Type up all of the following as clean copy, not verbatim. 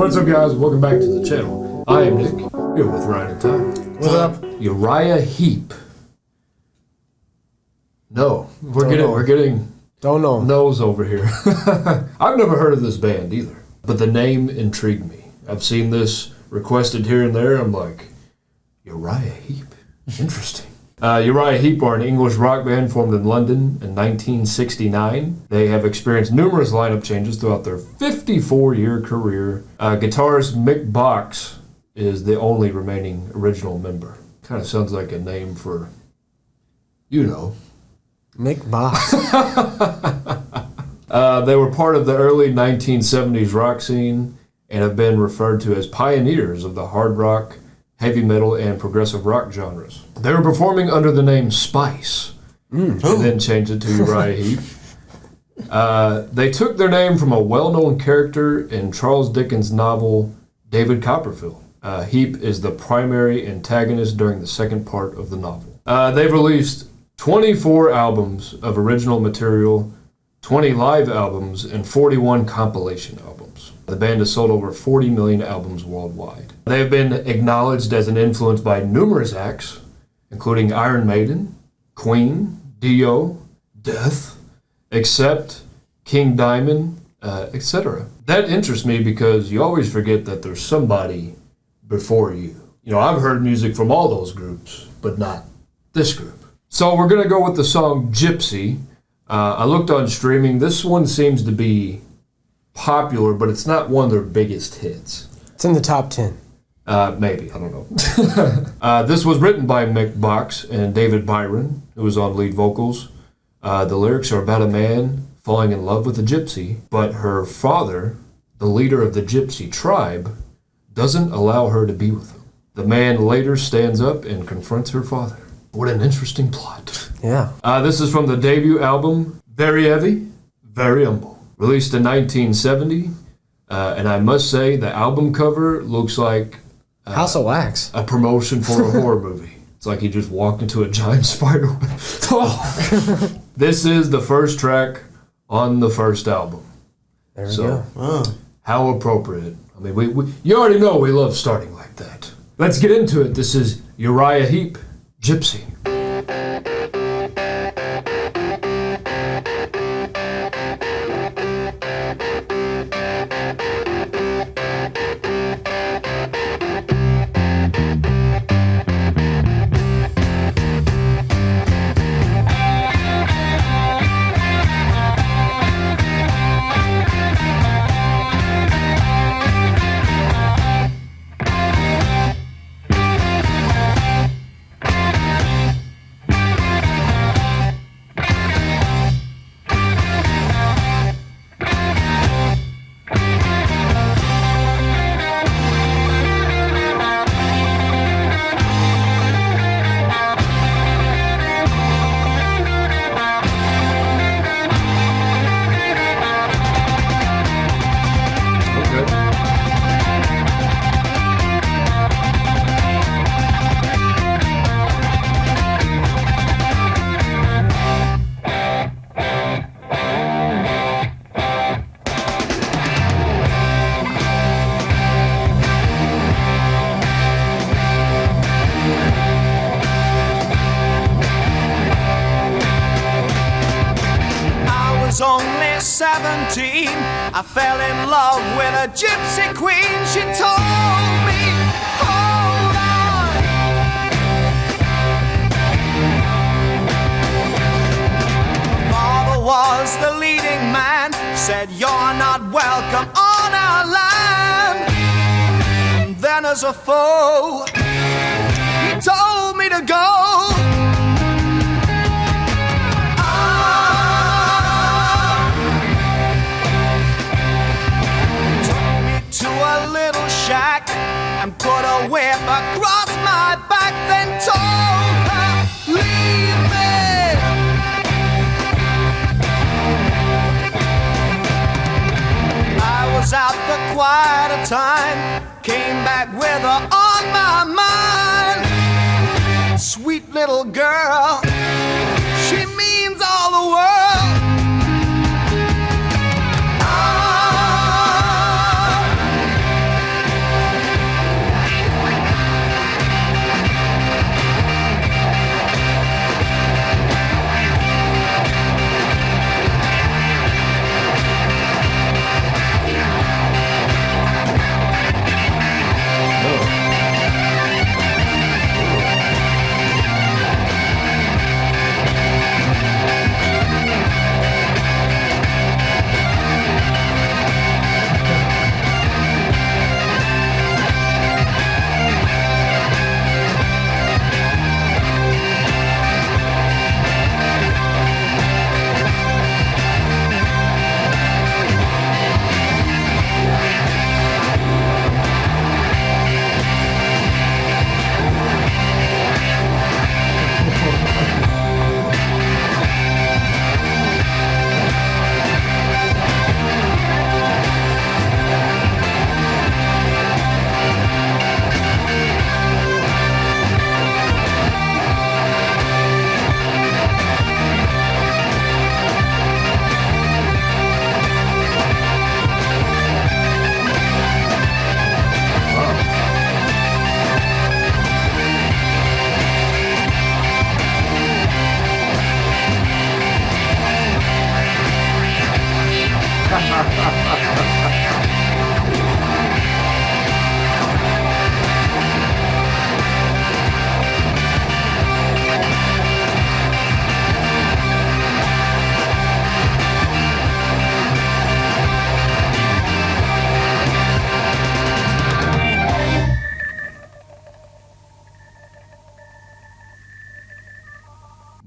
What's up, guys? Welcome back to the channel. I am Nick, here with Ryan and Ty. What's up? Uriah Heep. No, we're getting don't know no's over here. I've never heard of this band either, but the name intrigued me. I've seen this requested here and there. I'm like, Uriah Heep? Interesting. Uriah Heep are an English rock band formed in London in 1969. They have experienced numerous lineup changes throughout their 54-year career. Guitarist Mick Box is the only remaining original member. Kind of sounds like a name for, you know. Mick Box. They were part of the early 1970s rock scene and have been referred to as pioneers of the hard rock, heavy metal, and progressive rock genres. They were performing under the name Spice, and then changed it to Uriah Heep. They took their name from a well-known character in Charles Dickens' novel David Copperfield. Heep is the primary antagonist during the second part of the novel. They've released 24 albums of original material, 20 live albums, and 41 compilation albums. The band has sold over 40 million albums worldwide. They have been acknowledged as an influence by numerous acts, including Iron Maiden, Queen, Dio, Death, Accept, King Diamond, etc. That interests me because you always forget that there's somebody before you. You know, I've heard music from all those groups, but not this group. So we're going to go with the song Gypsy. I looked on streaming. This one seems to be popular, but it's not one of their biggest hits. It's in the top 10. Maybe, I don't know. This was written by Mick Box and David Byron, who was on lead vocals. The lyrics are about a man falling in love with a gypsy, but her father, the leader of the gypsy tribe, doesn't allow her to be with him. The man later stands up and confronts her father. What an interesting plot. Yeah. This is from the debut album, Very Heavy, Very Humble. Released in 1970, and I must say the album cover looks like House of Wax. A promotion for a horror movie. It's like he just walked into a giant spider web. This is the first track on the first album. There we go. Oh. How appropriate. I mean, you already know we love starting like that. Let's get into it. This is Uriah Heep, Gypsy. Only 17, I fell in love with a gypsy queen. She told me, hold on. Father was the leading man, said you're not welcome on our land. And then as a foe, he told me to go. And put a whip across my back, then told her, leave me. I was out for quite a time, came back with her on my mind. Sweet little girl, she means all the world.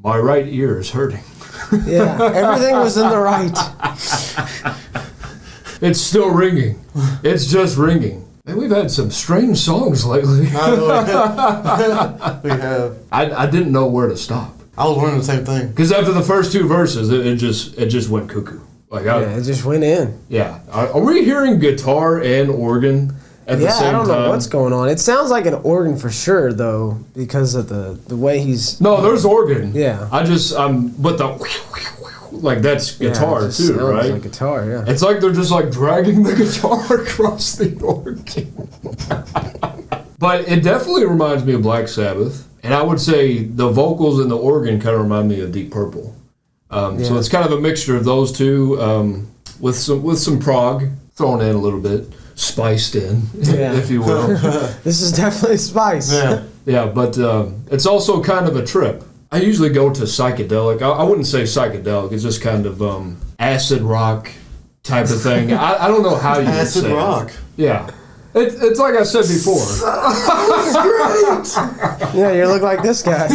My right ear is hurting. Yeah, everything was in the right. It's still ringing. It's just ringing. And we've had some strange songs lately. I know. We have. I didn't know where to stop. I was wondering the same thing. Because after the first two verses, it just went cuckoo. Like Yeah, it just went in. Yeah. Are we hearing guitar and organ at the same time? I don't know what's going on. It sounds like an organ for sure, though, because of the way he's... No, there's organ. Yeah. But the... Like, that's guitar, it just too, sounds right? like guitar, yeah. It's like they're just, like, dragging the guitar across the organ. But it definitely reminds me of Black Sabbath. And I would say the vocals and the organ kind of remind me of Deep Purple. So it's kind of a mixture of those two with some prog thrown in a little bit, spiced in, if you will. This is definitely spice. Yeah, but it's also kind of a trip. I usually go to psychedelic. I wouldn't say psychedelic. It's just kind of acid rock type of thing. I don't know how you would say acid rock. Yeah. It's like I said before. Yeah, you look like this guy.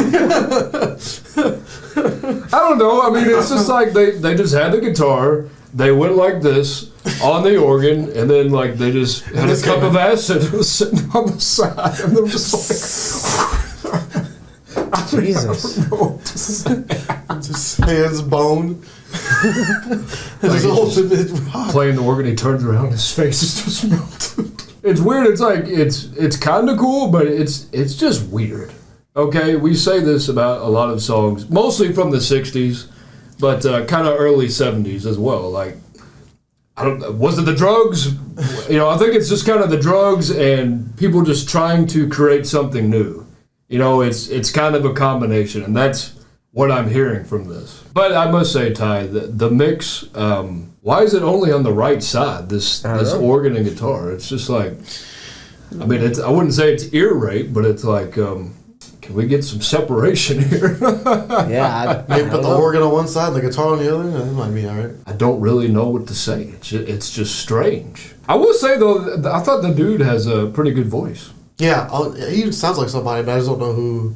I don't know. I mean, it's just like they just had the guitar. They went like this on the organ, and then like they just had a cup of acid was sitting on the side, and they were just like, Jesus. I don't know what to say. Just hands bone. His ultimate rock. Playing the organ, he turns around, his face is just melted. It's weird. It's like it's kind of cool, but it's just weird. Okay, we say this about a lot of songs, mostly from the '60s, but kind of early '70s as well. Like, was it the drugs? I think it's just kind of the drugs and people just trying to create something new. It's kind of a combination, and that's what I'm hearing from this. But I must say, Ty, the mix. Why is it only on the right side? This organ and guitar. It's just like, I mean, I wouldn't say it's ear rape, but it's like, can we get some separation here? Yeah. Maybe put the organ on one side and the guitar on the other. That might be all right. I don't really know what to say. It's just strange. I will say though, I thought the dude has a pretty good voice. Yeah, he sounds like somebody, but I just don't know who.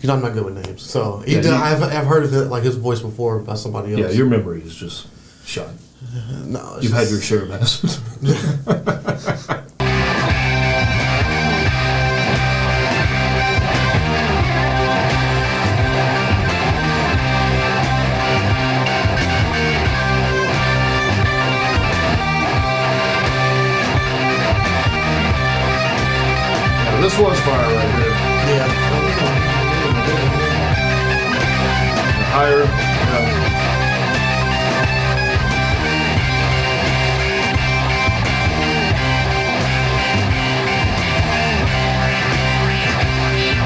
I'm not good with names, so I've heard of it, like his voice before by somebody else. Yeah, your memory is just shot. No, you've had your share of acid. This was fire right here. Yeah. Higher.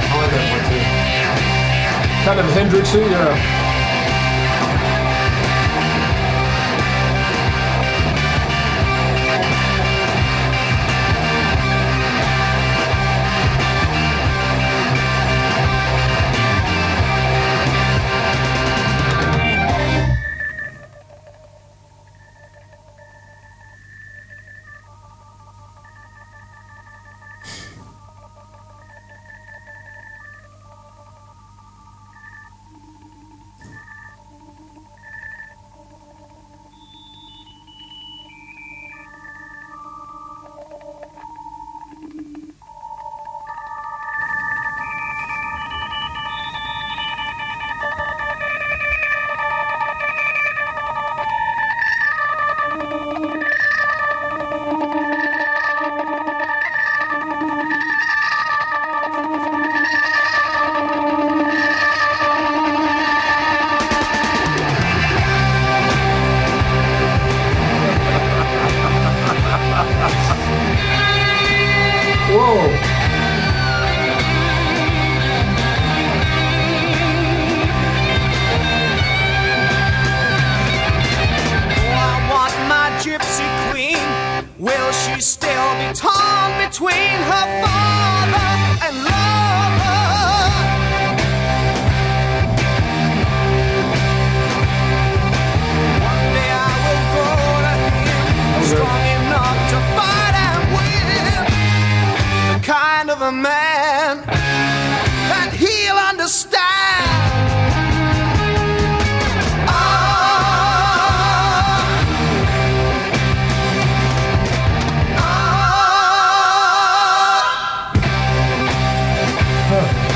I like that one too. Kind of Hendrixy, yeah.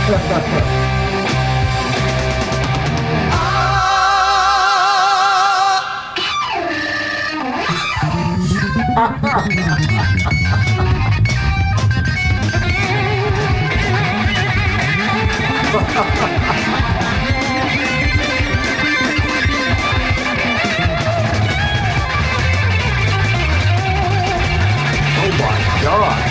Oh my God.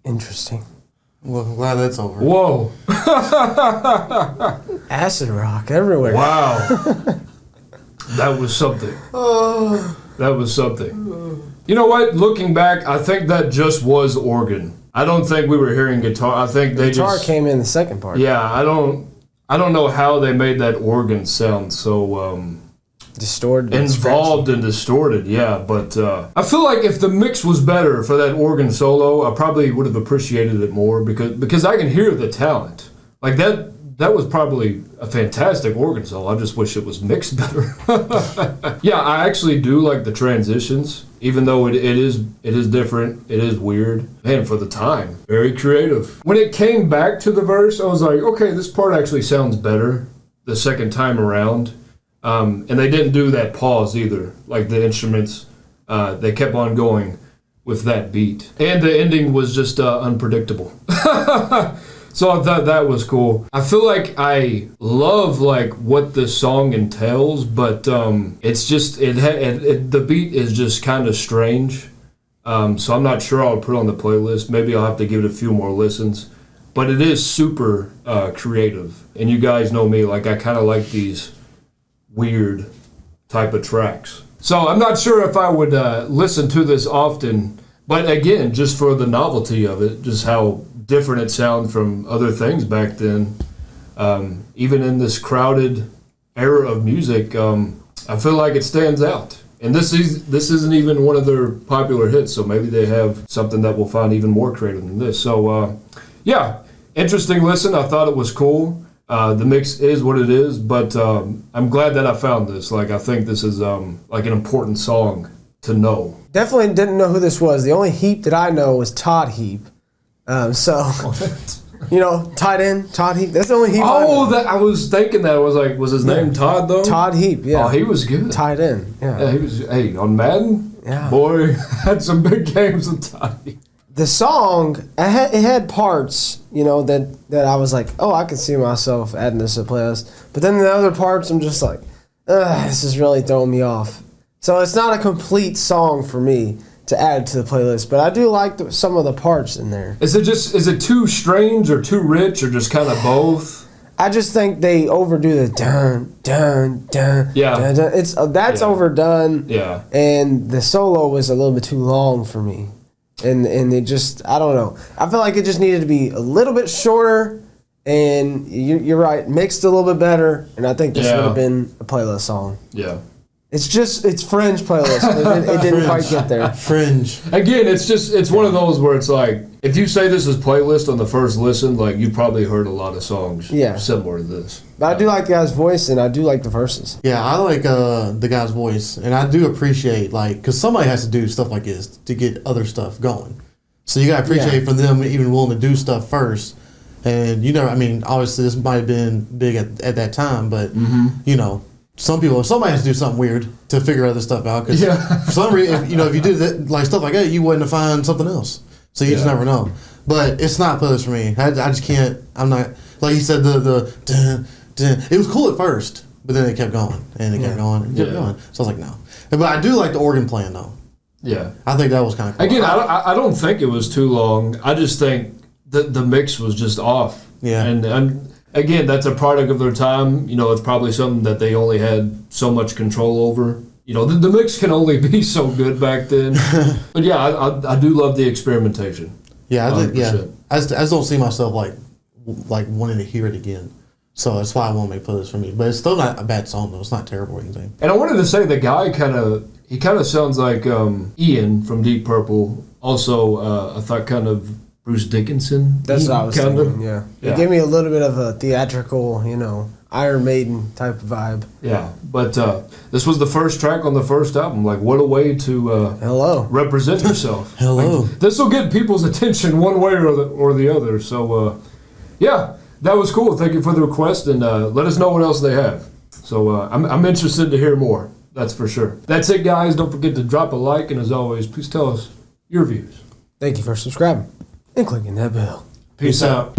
Interesting. Well, I'm glad that's over. Whoa. Acid rock everywhere. Wow. That was something. That was something. You know what? Looking back, I think that just was organ. I don't think we were hearing guitar. I think they Guitar just came in the second part. Yeah, I don't know how they made that organ sound so Distorted. and involved and distorted. Yeah, but I feel like if the mix was better for that organ solo, I probably would have appreciated it more because I can hear the talent. Like that was probably a fantastic organ solo. I just wish it was mixed better. Yeah, I actually do like the transitions, even though it is different. It is weird. Man, for the time, very creative. When it came back to the verse, I was like, okay, this part actually sounds better the second time around. And they didn't do that pause either. Like the instruments, they kept on going with that beat. And the ending was just unpredictable. So I thought that was cool. I feel like I love like what this song entails, but it's just the beat is just kind of strange. So I'm not sure I'll put it on the playlist. Maybe I'll have to give it a few more listens. But it is super creative. And you guys know me, like I kind of like these weird type of tracks. So I'm not sure if I would listen to this often, but again, just for the novelty of it, just how different it sounded from other things back then. Even in this crowded era of music, I feel like it stands out. And this isn't even one of their popular hits, so maybe they have something that we'll find even more creative than this. So yeah, interesting listen. I thought it was cool. The mix is what it is, but I'm glad that I found this. Like, I think this is like an important song to know. Definitely didn't know who this was. The only Heep that I know was Todd Heep. You know, tight end, Todd Heep. That's the only Heep. I was thinking that. I was like, was his name Todd though? Todd Heep, yeah. Oh, he was good. Tight end, yeah. Yeah, he was. Hey, on Madden, yeah. Boy, had some big games with Todd Heep. The song, it had parts, you know, that I was like, oh, I can see myself adding this to the playlist. But then the other parts, I'm just like, this is really throwing me off. So it's not a complete song for me to add to the playlist, but I do like some of the parts in there. Is it too strange or too rich or just kind of both? I just think they overdo the dun dun dun. Yeah, dun, dun. That's overdone. Yeah, and the solo was a little bit too long for me, and it just, I don't know. I feel like it just needed to be a little bit shorter. And you're right, mixed a little bit better, and I think this would have been a playlist song. Yeah. It's Fringe playlist, but it didn't quite get there. Fringe. Again, it's one of those where it's like, if you say this is playlist on the first listen, like you probably heard a lot of songs similar to this. But I do like the guy's voice, and I do like the verses. Yeah, I like the guy's voice, and I do appreciate, like, because somebody has to do stuff like this to get other stuff going. So you got to appreciate for them even willing to do stuff first. And, you know, I mean, obviously this might have been big at that time, but, you know, somebody has to do something weird to figure other stuff out. Because for some reason, if you do that, like stuff like that, you wouldn't have find something else. So you just never know. But it's not playlist for me. I just can't. I'm not, like you said, the dun, dun. It was cool at first, but then it kept going and it kept going and kept going. So I was like, no. But I do like the organ playing though. Yeah, I think that was kind of cool. Again, I don't think it was too long. I just think the mix was just off. Yeah, and again, that's a product of their time. You know, it's probably something that they only had so much control over. You know, the mix can only be so good back then. But yeah, I do love the experimentation. Yeah, I just don't see myself like wanting to hear it again. So that's why I won't make playlists for me. But it's still not a bad song though. It's not terrible or anything. And I wanted to say the guy He kind of sounds like Ian from Deep Purple. Also, I thought kind of Bruce Dickinson. That's what I was kinda. thinking, yeah. Yeah. It gave me a little bit of a theatrical, Iron Maiden type of vibe. Yeah, but this was the first track on the first album. Like, what a way to Hello. represent yourself. Hello. Like, this will get people's attention one way or the other. So, yeah, that was cool. Thank you for the request, and let us know what else they have. So I'm interested to hear more. That's for sure. That's it, guys. Don't forget to drop a like, and as always, please tell us your views. Thank you for subscribing and clicking that bell. Peace out.